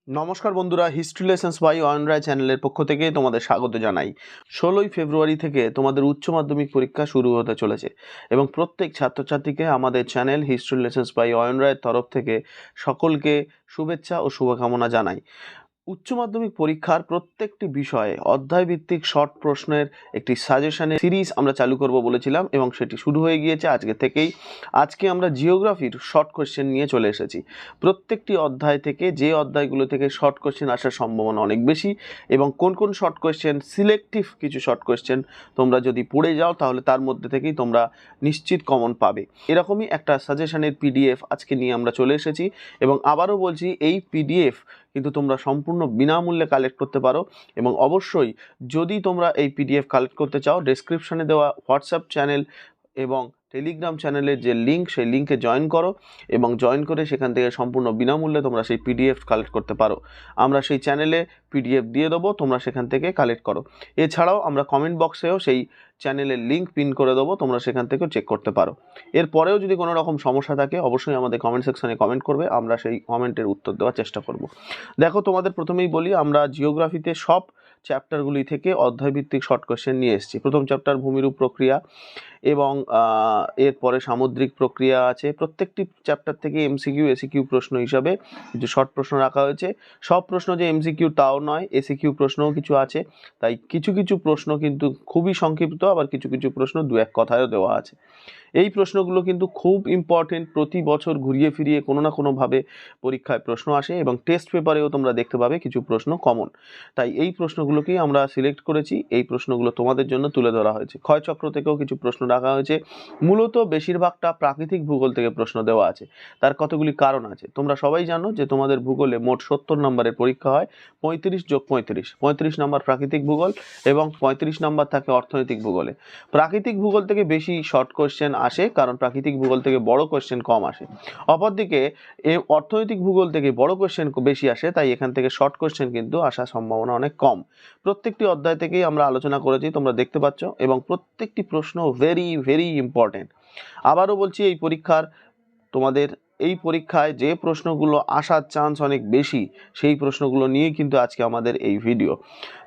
নমস্কার বন্ধুরা, history lessons by Ayan রায় চ্যানেলের পক্ষ থেকে তোমাদের স্বাগত জানাই। 16ই ফেব্রুয়ারি থেকে তোমাদের উচ্চ মাধ্যমিক পরীক্ষা শুরু হতে চলেছে এবং প্রত্যেক ছাত্রছাত্রীকে আমাদের channel history lessons by Ayan রায়ের তরফ থেকে সকলকে শুভেচ্ছা ও শুভকামনা জানাই। উচ্চ মাধ্যমিক পরীক্ষার প্রত্যেকটি বিষয়ে অধ্যায়ভিত্তিক শর্ট প্রশ্নের একটি সাজেশনের সিরিজ আমরা চালু করব বলেছিলাম এবং সেটি শুরু হয়ে গিয়েছে আজকে থেকেই। আজকে আমরা জিওগ্রাফির শর্ট কোশ্চেন নিয়ে চলে এসেছি। প্রত্যেকটি অধ্যায় থেকে যে অধ্যায়গুলো থেকে শর্ট কোশ্চেন আসার সম্ভাবনা অনেক বেশি এবং কোন কোন শর্ট কোশ্চেন, সিলেক্টিভ কিছু শর্ট কোশ্চেন তোমরা যদি পড়ে যাও তাহলে তার মধ্যে থেকেই তোমরা নিশ্চিত কমন পাবে। এরকমই একটা সাজেশনের পিডিএফ আজকে নিয়ে আমরা চলে এসেছি এবং আবারও বলছি, এই পিডিএফ কিন্তু তোমরা সম্পূর্ণ বিনামূল্যে কালেক্ট করতে পারো এবং অবশ্যই যদি তোমরা এই পিডিএফ কালেক্ট করতে চাও, ডেসক্রিপশনে দেওয়া হোয়াটসঅ্যাপ চ্যানেল এবং টেলিগ্রাম চ্যানেলের যে লিঙ্ক, সেই লিঙ্কে জয়েন করো এবং জয়েন করে সেখান থেকে সম্পূর্ণ বিনামূল্যে তোমরা সেই পিডিএফ কালেক্ট করতে পারো। আমরা সেই চ্যানেলে পিডিএফ দিয়ে দেবো, তোমরা সেখান থেকে কালেক্ট করো। এছাড়াও আমরা কমেন্ট বক্সেও সেই চ্যানেলের লিঙ্ক পিন করে দেবো, তোমরা সেখান থেকেও চেক করতে পারো। এরপরেও যদি কোনো রকম সমস্যা থাকে অবশ্যই আমাদের কমেন্ট সেকশনে কমেন্ট করবে, আমরা সেই কমেন্টের উত্তর দেওয়ার চেষ্টা করব। দেখো, তোমাদের প্রথমেই বলি, আমরা জিওগ্রাফিতে সব চ্যাপ্টারগুলি থেকে অধ্যায়ভিত্তিক শর্ট কোশ্চেন নিয়ে এসেছি। প্রথম চ্যাপ্টার ভূমিরূপ প্রক্রিয়া এবং এরপরে সামুদ্রিক প্রক্রিয়া আছে। প্রত্যেকটি চ্যাপ্টার থেকে এমসিকিউ এসিকিউ প্রশ্ন হিসাবে কিছু শর্ট প্রশ্ন রাখা হয়েছে। সব প্রশ্ন যে এমসিকিউ তাও নয়, এসিকিউ প্রশ্নও কিছু আছে। তাই কিছু কিছু প্রশ্ন কিন্তু খুবই সংক্ষিপ্ত, আবার কিছু কিছু প্রশ্ন দু এক কথায়ও দেওয়া আছে। এই প্রশ্নগুলো কিন্তু খুব ইম্পর্টেন্ট, প্রতি বছর ঘুরিয়ে ফিরিয়ে কোনো না কোনোভাবে পরীক্ষায় প্রশ্ন আসে এবং টেস্ট পেপারেও তোমরা দেখতে পাবে কিছু প্রশ্ন কমন। তাই এই প্রশ্নগুলোকেই আমরা সিলেক্ট করেছি, এই প্রশ্নগুলো তোমাদের জন্য তুলে ধরা হয়েছে। ক্ষয়চক্র থেকেও কিছু প্রশ্ন রাখা হয়েছে। মূলত বেশিরভাগটা প্রাকৃতিক ভূগোল থেকে প্রশ্ন দেওয়া আছে। তার কতগুলি কারণ আছে। তোমরা সবাই জানো যে তোমাদের ভূগোলে মোট 70 নম্বরের পরীক্ষা হয়। 35 যোগ 35, 35 নম্বর প্রাকৃতিক ভূগোল এবং 35 নম্বর থাকে অর্থনৈতিক ভূগোলে। প্রাকৃতিক ভূগোল থেকে বেশি শর্ট কোশ্চেন আসে, কারণ প্রাকৃতিক ভূগোল থেকে বড় কোশ্চেন কম আসে। অপরদিকে অর্থনৈতিক ভূগোল থেকে বড় কোশ্চেন বেশি আসে, তাই এখান থেকে শর্ট কোশ্চেন কিন্তু আসার সম্ভাবনা অনেক কম। প্রত্যেকটি অধ্যায় থেকেই আমরা আলোচনা করেছি, তোমরা দেখতে পাচ্ছ, এবং প্রত্যেকটি প্রশ্ন ভেরি ভেরি ইম্পর্টেন্ট। আবারও বলছি, এই পরীক্ষায় যে প্রশ্নগুলো আসার চান্স অনেক বেশি, সেই প্রশ্নগুলো নিয়ে কিন্তু আজকে আমাদের এই ভিডিও।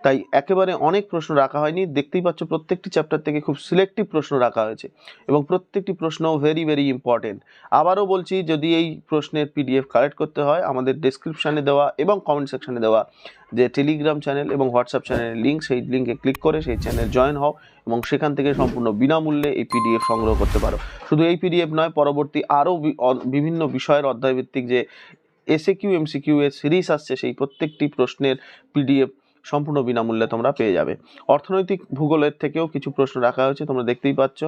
তাই একেবারে অনেক প্রশ্ন রাখা হয়নি, দেখতেই পাচ্ছ প্রত্যেকটি চ্যাপ্টার থেকে খুব সিলেক্টিভ প্রশ্ন রাখা হয়েছে এবং প্রত্যেকটি প্রশ্ন ভেরি ভেরি ইম্পর্টেন্ট। আবারও বলছি, যদি এই প্রশ্নের পিডিএফ কালেক্ট করতে হয়, আমাদের ডেসক্রিপশানে দেওয়া এবং কমেন্ট সেকশনে দেওয়া যে টেলিগ্রাম চ্যানেল এবং হোয়াটসঅ্যাপ চ্যানেলের লিঙ্ক, সেই লিঙ্কে ক্লিক করে সেই চ্যানেল জয়েন হও এবং সেখান থেকে সম্পূর্ণ বিনামূল্যে এই পিডিএফ সংগ্রহ করতে পারো। শুধু এই পিডিএফ নয়, পরবর্তী আরও বিভিন্ন বিষয়ের অধ্যায়ভিত্তিক যে এসএকিউ এমসিকিউ এর সিরিজ আসছে, সেই প্রত্যেকটি প্রশ্নের পিডিএফ সম্পূর্ণ বিনামূল্যে তোমরা পেয়ে যাবে। অর্থনৈতিক ভূগোলের থেকেও কিছু প্রশ্ন রাখা হয়েছে, তোমরা দেখতেই পাচ্ছ।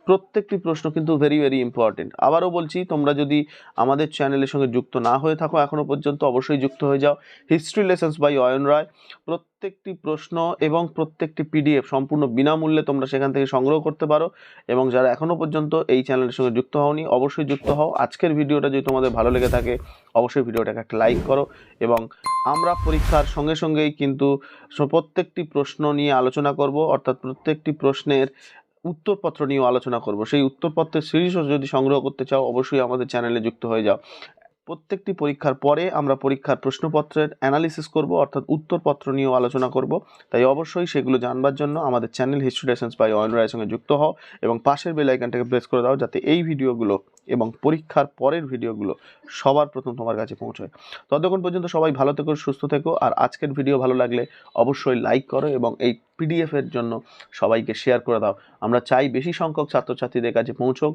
প্রত্যেকটি প্রশ্ন কিন্তু ভেরি ভেরি ইম্পর্টেন্ট। আবারও বলছি, তোমরা যদি আমাদের চ্যানেলের সঙ্গে যুক্ত না হয়ে থাকো এখনও পর্যন্ত, অবশ্যই যুক্ত হয়ে যাও। হিস্ট্রি লেসন্স বাই অয়ন রায়। প্রত্যেকটি প্রশ্ন এবং প্রত্যেকটি পিডিএফ সম্পূর্ণ বিনামূল্যে তোমরা সেখান থেকে সংগ্রহ করতে পারো এবং যারা এখনও পর্যন্ত এই চ্যানেলের সঙ্গে যুক্ত হওনি অবশ্যই যুক্ত হও। আজকের ভিডিওটা যদি তোমাদের ভালো লেগে থাকে অবশ্যই ভিডিওটাকে একটা লাইক করো এবং আমরা পরীক্ষার সঙ্গে সঙ্গেই কিন্তু প্রত্যেকটি প্রশ্ন নিয়ে আলোচনা করব, অর্থাৎ প্রত্যেকটি প্রশ্নের উত্তরপত্র নিয়েও আলোচনা করব। সেই উত্তরপত্রের সিরিজও যদি সংগ্রহ করতে চাও অবশ্যই আমাদের চ্যানেলে যুক্ত হয়ে যাও। প্রত্যেকটি পরীক্ষার পরে আমরা পরীক্ষার প্রশ্নপত্রের অ্যানালিসিস করব, অর্থাৎ উত্তরপত্র নিয়েও আলোচনা করব। তাই অবশ্যই সেগুলো জানবার জন্য আমাদের channel history lessons by Ayan রায়ের সঙ্গে যুক্ত হও এবং পাশের বেল আইকনটাকে প্রেস করে দাও, যাতে এই ভিডিওগুলো এবং পরীক্ষার পরের ভিডিওগুলো সবার প্রথম তোমার কাছে পৌঁছয়। ততক্ষণ পর্যন্ত সবাই ভালো থেকো, সুস্থ থেকো। আর আজকের ভিডিও ভালো লাগলে অবশ্যই লাইক করো এবং এই পিডিএফের জন্য সবাইকে শেয়ার করে দাও। আমরা চাই বেশি সংখ্যক ছাত্রছাত্রীদের কাছে পৌঁছক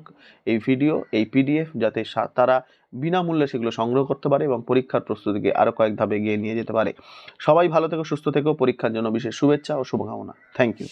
এই ভিডিও, এই পিডিএফ, যাতে তারা বিনামূল্যে সেগুলো সংগ্রহ করতে পারে এবং পরীক্ষার প্রস্তুতিকে আরও কয়েক ধাপ এগিয়ে নিয়ে যেতে পারে। সবাই ভালো থেকো, সুস্থ থেকো। পরীক্ষার জন্য বিশেষ শুভেচ্ছা ও শুভকামনা। Thank you.